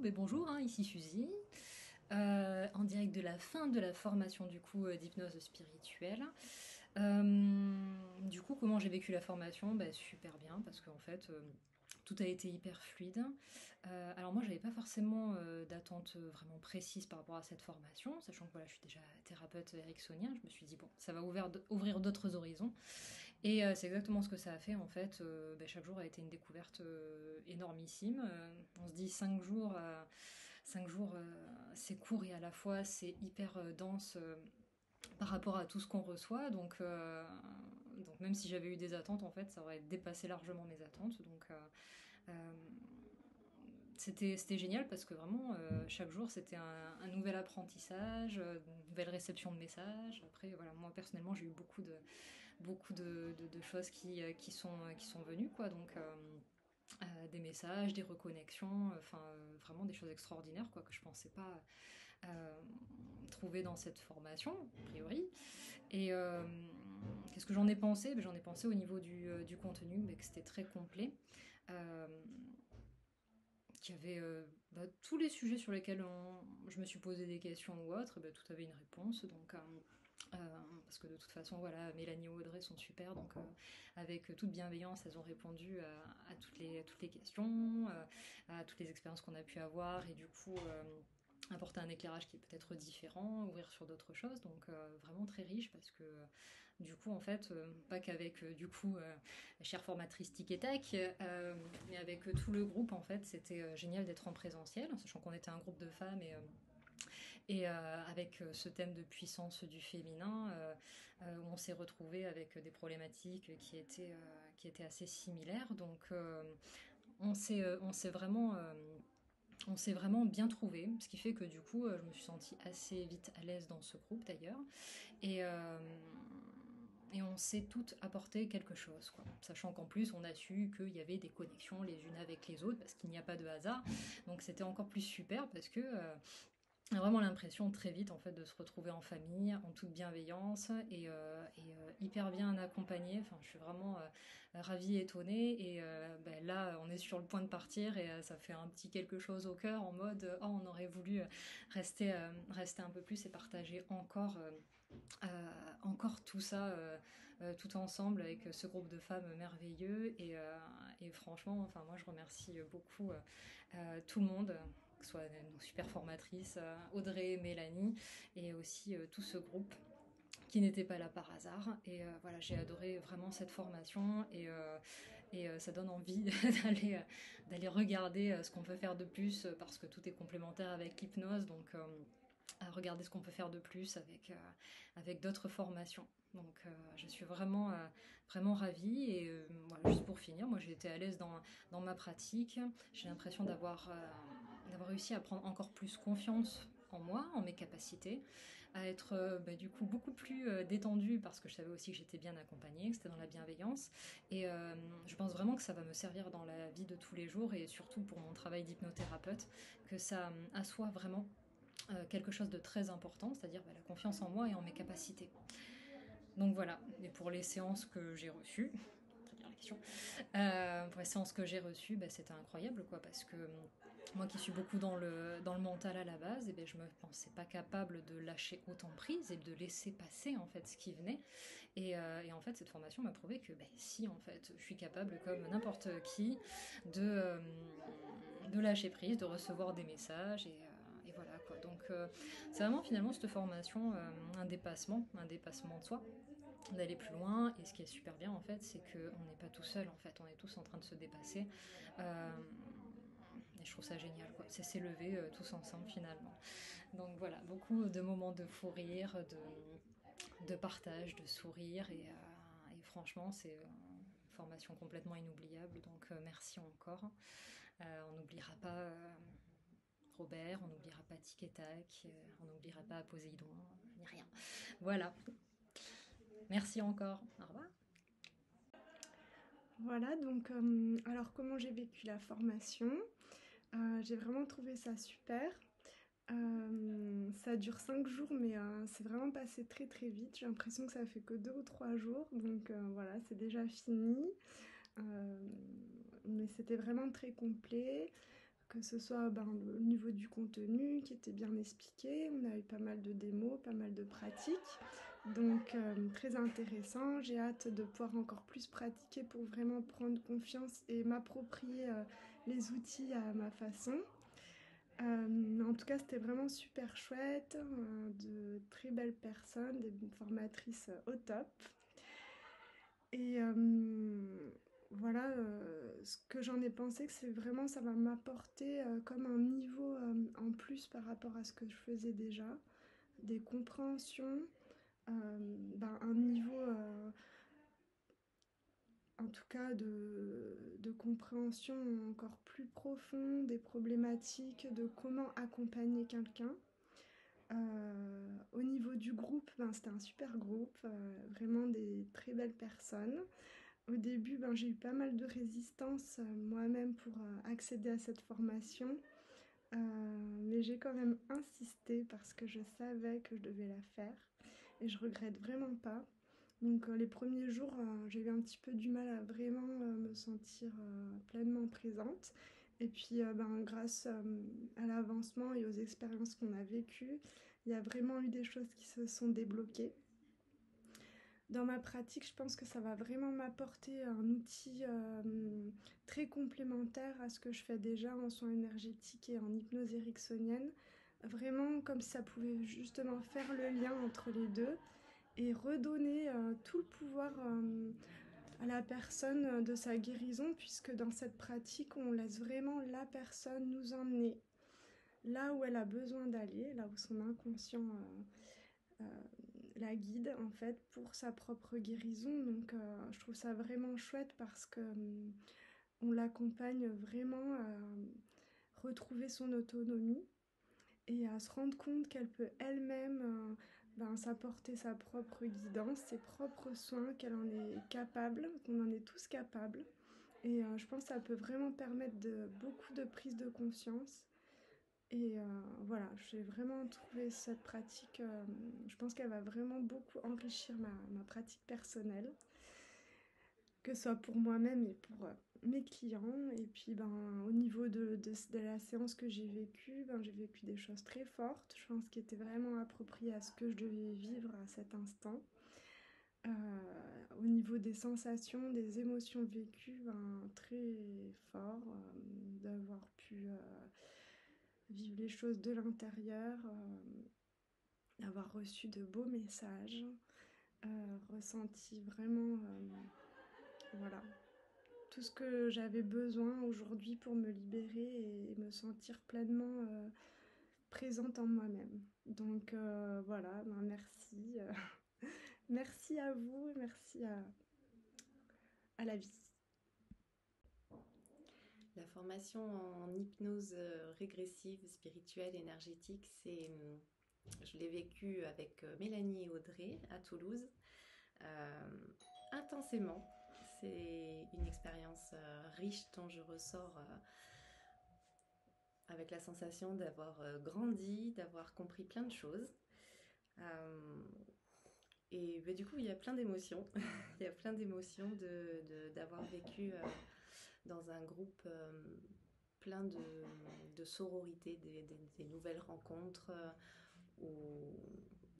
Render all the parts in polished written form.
ben bonjour, hein, ici Suzy, en direct de la fin de la formation du coup d'hypnose spirituelle. Du coup, comment j'ai vécu la formation? Bah, super bien, parce qu'en fait, tout a été hyper fluide. Alors moi, j'avais pas forcément d'attente vraiment précise par rapport à cette formation, sachant que voilà, je suis déjà thérapeute ericksonienne. Je me suis dit, bon, ça va ouvrir d'autres horizons. Et c'est exactement ce que ça a fait en fait. Bah, chaque jour a été une découverte énormissime. On se dit 5 jours, 5 jours c'est court et à la fois c'est hyper dense par rapport à tout ce qu'on reçoit. Donc même si j'avais eu des attentes, en fait, ça aurait dépassé largement mes attentes. Euh, c'était génial parce que vraiment, chaque jour, c'était un nouvel apprentissage, une nouvelle réception de messages. Après, voilà, moi personnellement, j'ai eu beaucoup de choses qui sont venues, quoi. Des messages, des reconnexions, enfin vraiment des choses extraordinaires, quoi, que je pensais pas euh, trouver dans cette formation, a priori. Et qu'est-ce que j'en ai pensé? Ben, j'en ai pensé au niveau du contenu, mais que c'était très complet. Euh, qu'il y avait tous les sujets sur lesquels je me suis posé des questions ou autres, ben, tout avait une réponse. Parce que de toute façon, voilà, Mélanie et Audrey sont super, donc avec toute bienveillance, elles ont répondu à toutes les questions, à toutes les expériences qu'on a pu avoir, et du coup, apporter un éclairage qui est peut-être différent, ouvrir sur d'autres choses, donc vraiment très riche parce que du coup en fait, pas qu'avec du coup la chère formatrice Tic et Tac, mais avec tout le groupe en fait, c'était génial d'être en présentiel, sachant qu'on était un groupe de femmes et avec ce thème de puissance du féminin, où on s'est retrouvé avec des problématiques qui étaient assez similaires, donc on s'est vraiment bien trouvé, ce qui fait que du coup, je me suis sentie assez vite à l'aise dans ce groupe d'ailleurs. Et, euh, et on s'est toutes apporté quelque chose, quoi. Sachant qu'en plus, on a su qu'il y avait des connexions les unes avec les autres, parce qu'il n'y a pas de hasard. Donc c'était encore plus super, parce que on a vraiment l'impression très vite en fait de se retrouver en famille, en toute bienveillance et hyper bien accompagnée. Enfin, je suis vraiment ravie, étonnée. Et ben là, on est sur le point de partir et ça fait un petit quelque chose au cœur en mode oh, on aurait voulu rester un peu plus et partager encore tout ça tout ensemble avec ce groupe de femmes merveilleux. Et franchement, enfin, moi je remercie beaucoup tout le monde, que ce soit nos super formatrices, Audrey, Mélanie, et aussi tout ce groupe qui n'était pas là par hasard. Et voilà, j'ai adoré vraiment cette formation et ça donne envie d'aller regarder ce qu'on peut faire de plus parce que tout est complémentaire avec l'hypnose. Donc à regarder ce qu'on peut faire de plus avec d'autres formations. Donc je suis vraiment ravie et voilà, juste pour finir, moi j'ai été à l'aise dans ma pratique. J'ai l'impression d'avoir réussi à prendre encore plus confiance en moi, en mes capacités, à être bah, du coup beaucoup plus détendue parce que je savais aussi que j'étais bien accompagnée, que c'était dans la bienveillance. Et je pense vraiment que ça va me servir dans la vie de tous les jours et surtout pour mon travail d'hypnothérapeute, que ça assoit vraiment quelque chose de très important, c'est-à-dire bah, la confiance en moi et en mes capacités. Donc voilà, et pour les séances que j'ai reçues, très bien la question, pour les séances que j'ai reçues, bah, c'était incroyable quoi, parce que moi qui suis beaucoup dans le mental à la base, et ben, je me pensais pas capable de lâcher autant prise et de laisser passer en fait ce qui venait. Et en fait, cette formation m'a prouvé que ben, si en fait, je suis capable comme n'importe qui de lâcher prise, de recevoir des messages et voilà quoi. Donc c'est vraiment finalement cette formation un dépassement de soi, d'aller plus loin. Et ce qui est super bien en fait, c'est qu'on n'est pas tout seul en fait, on est tous en train de se dépasser. Euh, et je trouve ça génial quoi, c'est s'élever tous ensemble finalement. Donc voilà, beaucoup de moments de fou rire, de partage, de sourire et franchement c'est une formation complètement inoubliable. Donc merci encore. On n'oubliera pas Robert, on n'oubliera pas Tic et Tac, on n'oubliera pas Poséidon, ni rien. Voilà, merci encore. Au revoir. Voilà, donc alors comment j'ai vécu la formation? J'ai vraiment trouvé ça super. Ça dure 5 jours, mais c'est vraiment passé très très vite. J'ai l'impression que ça fait que 2 ou 3 jours, donc voilà, c'est déjà fini. Euh, mais c'était vraiment très complet. que ce soit le niveau du contenu qui était bien expliqué, on a eu pas mal de démos, pas mal de pratiques, donc très intéressant. J'ai hâte de pouvoir encore plus pratiquer pour vraiment prendre confiance et m'approprier les outils à ma façon. En tout cas, c'était vraiment super chouette, de très belles personnes, des formatrices au top. Et voilà, ce que j'en ai pensé, que c'est vraiment, ça va m'apporter comme un niveau en plus par rapport à ce que je faisais déjà, des compréhensions, un niveau en tout cas de compréhension encore plus profond des problématiques, de comment accompagner quelqu'un. Au niveau du groupe, c'était un super groupe, vraiment des très belles personnes. Au début, j'ai eu pas mal de résistance moi-même pour accéder à cette formation, mais j'ai quand même insisté parce que je savais que je devais la faire et je regrette vraiment pas. Donc les premiers jours, j'ai eu un petit peu du mal à vraiment me sentir pleinement présente. Et puis grâce à l'avancement et aux expériences qu'on a vécues, il y a vraiment eu des choses qui se sont débloquées. Dans ma pratique, je pense que ça va vraiment m'apporter un outil très complémentaire à ce que je fais déjà en soins énergétiques et en hypnose ericksonienne. Vraiment comme si ça pouvait justement faire le lien entre les deux et redonner tout le pouvoir à la personne de sa guérison, puisque dans cette pratique, on laisse vraiment la personne nous emmener là où elle a besoin d'aller, là où son inconscient euh, la guide en fait pour sa propre guérison. Donc je trouve ça vraiment chouette parce que on l'accompagne vraiment à retrouver son autonomie et à se rendre compte qu'elle peut elle-même s'apporter sa propre guidance, ses propres soins, qu'elle en est capable, qu'on en est tous capables. Et je pense que ça peut vraiment permettre beaucoup de prise de conscience. Et voilà, j'ai vraiment trouvé cette pratique, je pense qu'elle va vraiment beaucoup enrichir ma pratique personnelle, que ce soit pour moi-même et pour mes clients. Et puis au niveau de la séance que j'ai vécu des choses très fortes, je pense qui étaient vraiment appropriées à ce que je devais vivre à cet instant. Au niveau des sensations, des émotions vécues, très fort, d'avoir pu vivre les choses de l'intérieur, avoir reçu de beaux messages, ressenti vraiment voilà, tout ce que j'avais besoin aujourd'hui pour me libérer et me sentir pleinement présente en moi-même. Donc voilà, merci. Merci à vous, merci à la vie. La formation en hypnose régressive, spirituelle, énergétique, je l'ai vécue avec Mélanie et Audrey à Toulouse, intensément. C'est une expérience riche dont je ressors avec la sensation d'avoir grandi, d'avoir compris plein de choses. Et du coup, il y a plein d'émotions. Il y a plein d'émotions d'avoir vécu dans un groupe plein de sororité, des nouvelles rencontres où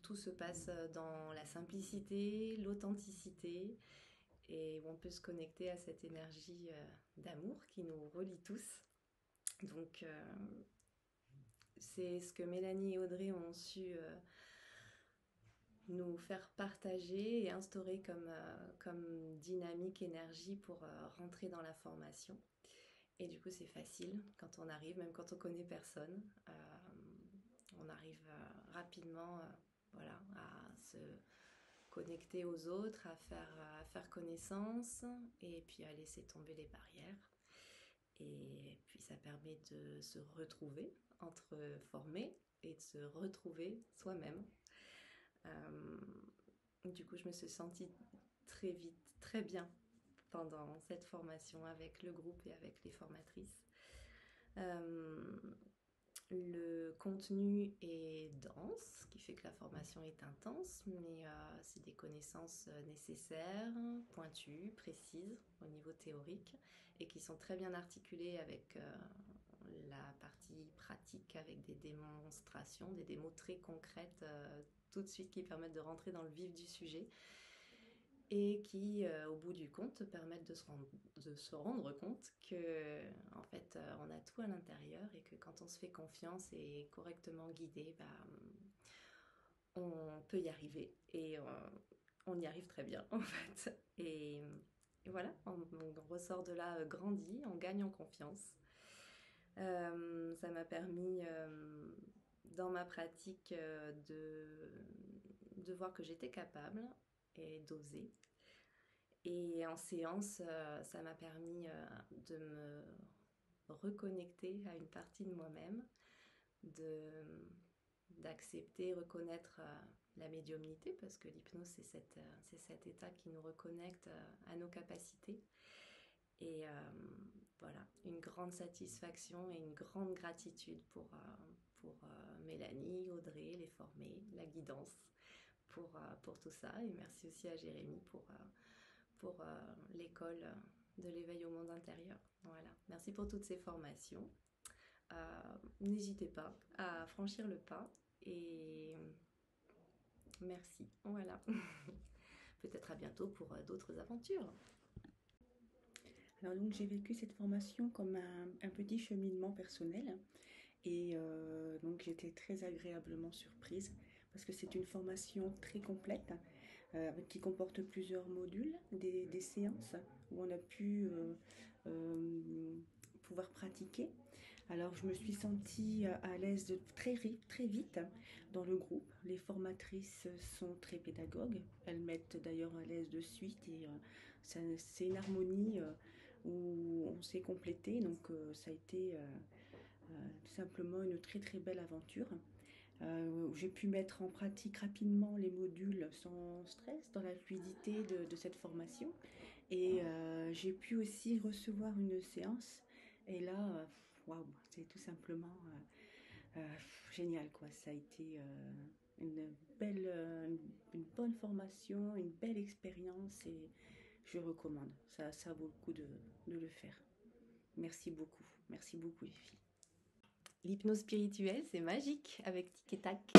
tout se passe dans la simplicité, l'authenticité et où on peut se connecter à cette énergie d'amour qui nous relie tous. Donc c'est ce que Mélanie et Audrey ont su nous faire partager et instaurer comme dynamique, énergie pour rentrer dans la formation. Et du coup, c'est facile quand on arrive, même quand on connaît personne. On arrive rapidement voilà, à se connecter aux autres, à faire connaissance et puis à laisser tomber les barrières. Et puis ça permet de se retrouver entre formés et de se retrouver soi-même. Du coup, je me suis sentie très vite, très bien pendant cette formation avec le groupe et avec les formatrices. Le contenu est dense, ce qui fait que la formation est intense, mais c'est des connaissances nécessaires, pointues, précises au niveau théorique et qui sont très bien articulées avec la partie pratique avec des démonstrations, des démos très concrètes tout de suite qui permettent de rentrer dans le vif du sujet et qui, au bout du compte, permettent de se rendre compte que, en fait, on a tout à l'intérieur et que quand on se fait confiance et correctement guidé, on peut y arriver et on y arrive très bien, en fait. Et voilà, on ressort de là grandi, on gagne en confiance. Ça m'a permis, dans ma pratique, de voir que j'étais capable et d'oser. Et en séance, ça m'a permis de me reconnecter à une partie de moi-même, d'accepter, reconnaître la médiumnité, parce que l'hypnose, c'est cet état qui nous reconnecte à nos capacités. Et voilà, une grande satisfaction et une grande gratitude pour Mélanie, Audrey, les formés, la guidance, pour tout ça. Et merci aussi à Jérémy pour l'école de l'éveil au monde intérieur. Voilà, merci pour toutes ces formations. N'hésitez pas à franchir le pas et merci. Voilà. Peut-être à bientôt pour d'autres aventures. Alors donc j'ai vécu cette formation comme un petit cheminement personnel et donc j'étais très agréablement surprise parce que c'est une formation très complète qui comporte plusieurs modules, des séances où on a pu pouvoir pratiquer. Alors je me suis sentie à l'aise très vite dans le groupe. Les formatrices sont très pédagogues, elles mettent d'ailleurs à l'aise de suite et c'est une harmonie où on s'est complété, donc ça a été tout simplement une très belle aventure. Où j'ai pu mettre en pratique rapidement les modules sans stress, dans la fluidité de cette formation. Et j'ai pu aussi recevoir une séance. Et là, waouh, c'est tout simplement génial, quoi. Ça a été une bonne formation, une belle expérience et je recommande. Ça vaut le coup de le faire. Merci beaucoup les filles. L'hypnose spirituelle, c'est magique avec Tic et Tac.